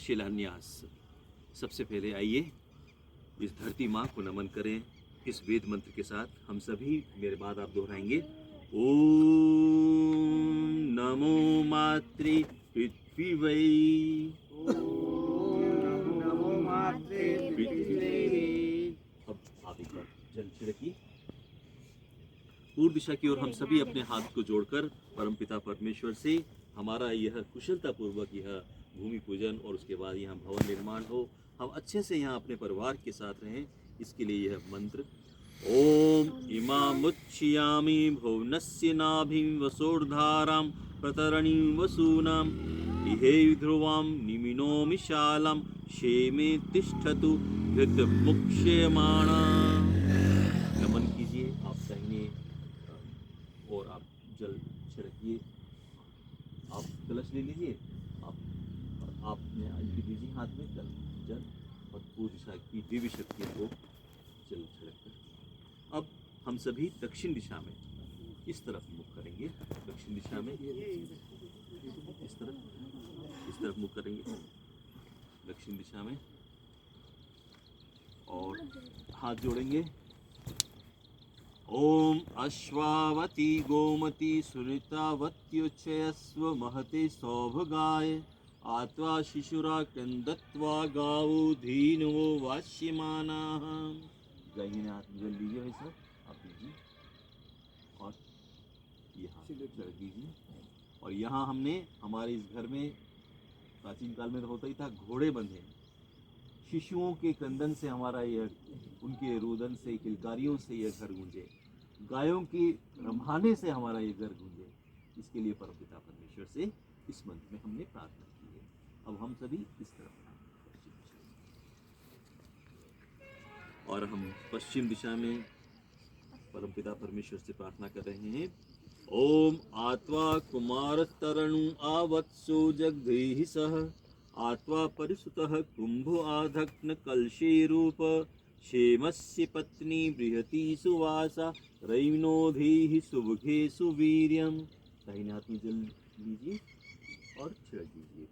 शिलान्यास। सबसे पहले आइए इस धरती माँ को नमन करें इस वेद मंत्र के साथ। हम सभी मेरे बाद आप दोहराएंगे। ओम नमो मातृ पृथ्वी। नमो मातृ पृथ्वी। अब आप एक बार जल छिड़किए पूर्व दिशा की ओर। हम सभी अपने हाथ को जोड़कर परमपिता परमेश्वर से हमारा यह कुशलता पूर्वक यह भूमि पूजन और उसके बाद यहाँ भवन निर्माण हो, हम अच्छे से यहाँ अपने परिवार के साथ रहें, इसके लिए यह मंत्र। ओम इमामुच्चयामि भुवनस्य नाभिं वसोर्धारां प्रतरणीं वसूनां इहे ध्रुवां निमिनोमि शालां क्षेमे तिष्ठतु धृतमुक्ष्यमाणा। नमन कीजिए आप दाहिने और आप जल छिड़किए। आप कलश ले लीजिए आपने दीजिए हाथ में जल और पूर्व दिशा की दिव्य शक्तियों को जल छिड़ककर अब हम सभी दक्षिण दिशा में इस तरफ मुख करेंगे। दक्षिण दिशा में इस तरफ मुख करेंगे दक्षिण दिशा में और हाथ जोड़ेंगे। ओम अश्वावती गोमती सुरितावत्युच्चयस्व महते सौभगाय आत्वा शिशुरा क्रंदत्वा गावो धीनवो वास्यमानाः। दाहिने हाथ में जल लीजिए भाई साहब, आप दीजिए और यहाँ चढ़ दीजिए। और यहाँ हमने हमारे इस घर में प्राचीन काल में तो होता ही था, घोड़े बंधे। शिशुओं के क्रंदन से हमारा यह, उनके रुदन से, किलकारियों से यह घर गूंजे, गायों की रम्हाने से हमारा ये घर गूंजे। इसके लिए परमपिता परमेश्वर से इस मंत्र में हमने प्रार्थना की है। अब हम सभी इस तरफ और हम पश्चिम दिशा में परमपिता परमेश्वर से प्रार्थना कर रहे हैं। ओम आत्वा कुमार तरणु आवत्सो जगदेहि सह आत्वा परिसुतः कुंभ आधक्न कलशे रूप क्षेमस्य पत्नी बृहती सुवासा रैनोधीहि सुभगे सुवीर्यम। दाहिने हाथ में जल लीजिए और छिड़क दीजिए।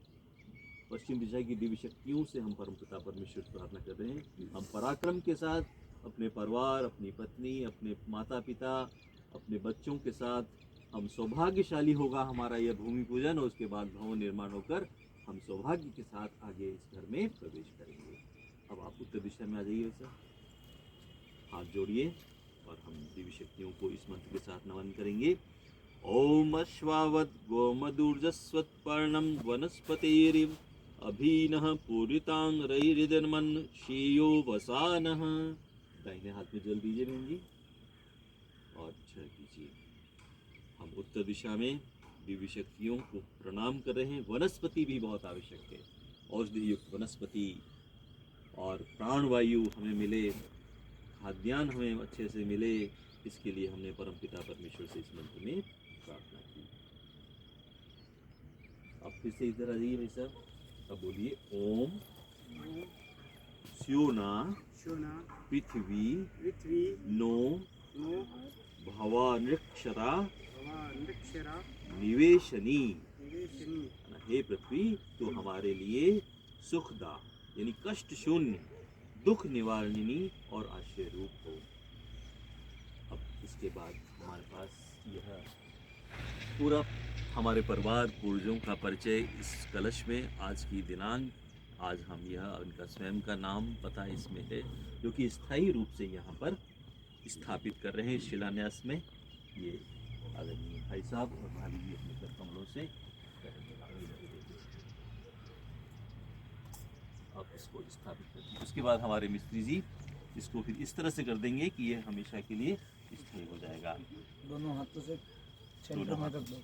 पश्चिम दिशा की दिव्य शक्तियों से हम परमपिता परमेश्वर से प्रार्थना कर रहे हैं। हम पराक्रम के साथ अपने परिवार, अपनी पत्नी, अपने माता पिता, अपने बच्चों के साथ हम सौभाग्यशाली होगा हमारा यह भूमि पूजन और उसके बाद भवन निर्माण होकर हम सौभाग्य के साथ आगे इस घर में प्रवेश करेंगे। अब आप उत्तर दिशा में आ जाइए सर, हाथ जोड़िए और हम दिव्य शक्तियों को इस मंत्र के साथ नमन करेंगे। ओम अश्वावत गोमदूर्जस्वत्पर्णम वनस्पतिरिव अभीनः पूरितां रैरिदन्मन् श्रेयो वसानः। दाहिने हाथ में जल दीजिए बहन जी और छिड़क दीजिए। हम उत्तर दिशा में दिव्य शक्तियों को प्रणाम कर रहे हैं। वनस्पति भी बहुत आवश्यक है, औषधि युक्त वनस्पति और प्राणवायु हमें मिले, खाद्यान्न हमें अच्छे से मिले, इसके लिए हमने परमपिता परमेश्वर से इस मंत्र में प्रार्थना की। अब फिर से इधर आ जाइए भाई साहब, अब बोलिए ओम स्योना पृथ्वी नो भवानृक्षरा निवेशनी। हे पृथ्वी तो हमारे लिए सुखदा यानी कष्ट शून्य, दुख निवारणी और आश्रय रूप हो। अब इसके बाद हमारे पास यह पूरा हमारे परिवार पूर्वजों का परिचय इस कलश में, आज की दिनांक, आज हम यह उनका स्वयं का नाम पता इसमें है, जो कि स्थायी रूप से यहाँ पर स्थापित कर रहे हैं शिलान्यास में। ये आदरणीय भाई साहब और भाभी जी अपने कर कमलों से अब इसको स्थापित करते हैं। उसके बाद हमारे मिस्त्री जी इसको फिर इस तरह से कर देंगे कि ये हमेशा के लिए स्थायी हो जाएगा। दोनों हाथों से सेंटर में रख दो।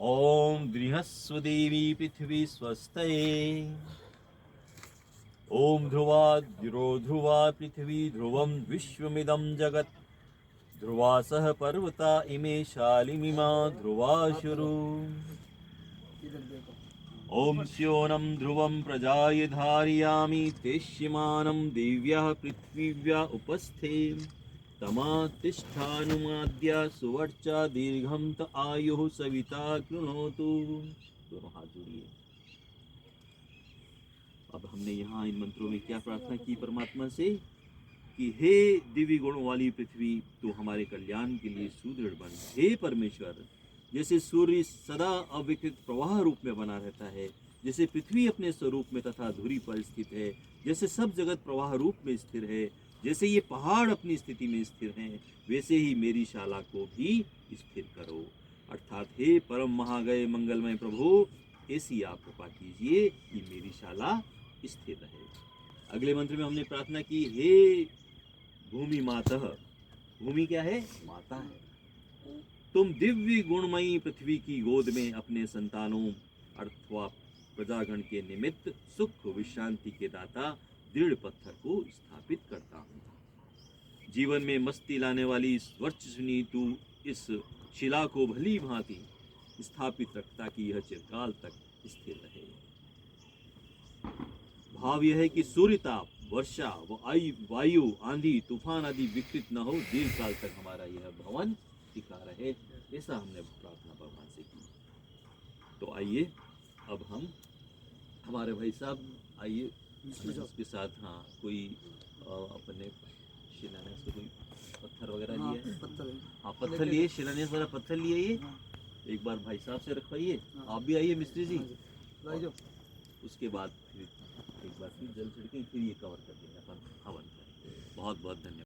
ओम बृहस्पदेवी पृथ्वी स्वस्तये। ओम ध्रुवा ध्रुवा पृथ्वी ध्रुवं विश्वमिदं जगत् ध्रुवासः पर्वता इमे शालिमिमा ध्रुवाशुरु। ओम स्योनं ध्रुवं प्रजाय धारयामि तेष्यमानं दिव्यः पृथ्वीव्या उपस्थे तमातिष्ठानुमाद्या सुवर्चा दीर्घं त आयुः सविता कृणोतु। दोनों हाथ अब हमने यहाँ इन मंत्रों में क्या प्रार्थना की परमात्मा से कि हे दिव्य गुणों वाली पृथ्वी, तू हमारे कल्याण के लिए सुदृढ़ बन। हे परमेश्वर, जैसे सूर्य सदा अविकृत प्रवाह रूप में बना रहता है, जैसे पृथ्वी अपने स्वरूप में तथा धुरी पर स्थित है, जैसे सब जगत प्रवाह रूप में स्थिर है, जैसे ये पहाड़ अपनी स्थिति में स्थिर हैं, वैसे ही मेरी शाला को भी स्थिर करो। अर्थात हे परम महागय मंगलमय प्रभु, ऐसी आप कृपा कीजिए कि मेरी शाला स्थिर रहे। अगले मंत्र में हमने प्रार्थना की, हे भूमि मातः, भूमि क्या है? माता है। तुम दिव्य गुणमयी पृथ्वी की गोद में अपने संतानों अथवा प्रजागण के निमित्त सुख विश्रांति के दाता दृढ़ पत्थर को स्थापित करता हूँ। जीवन में मस्ती लाने वाली वर्चस्विनी तू इस शिला को भली भांति स्थापित रख ताकि यह चिरकाल तक स्थिर रहे। भाव यह है कि सूर्य ताप, वर्षा व वायु, आंधी, तूफान आदि विकृत न हो, दीर्घ काल तक हमारा यह भवन टिका रहे। ऐसा हमने प्रार्थना भगवान से की। तो आइए अब हम हमारे भाई साहब आइए इसके साथ, हाँ कोई अपने शिलान्यास को कोई पत्थर वगैरह लिया है? पत्थर, हाँ पत्थर लिए, शिलान्यास वाला पत्थर लिए। ये एक बार भाई साहब से रखवाइए। आप भी आइए मिस्त्री जी। उसके बाद फिर एक बार फिर जल छिड़के, फिर ये कवर कर देंगे अपन हवन करेंगे। बहुत बहुत धन्यवाद।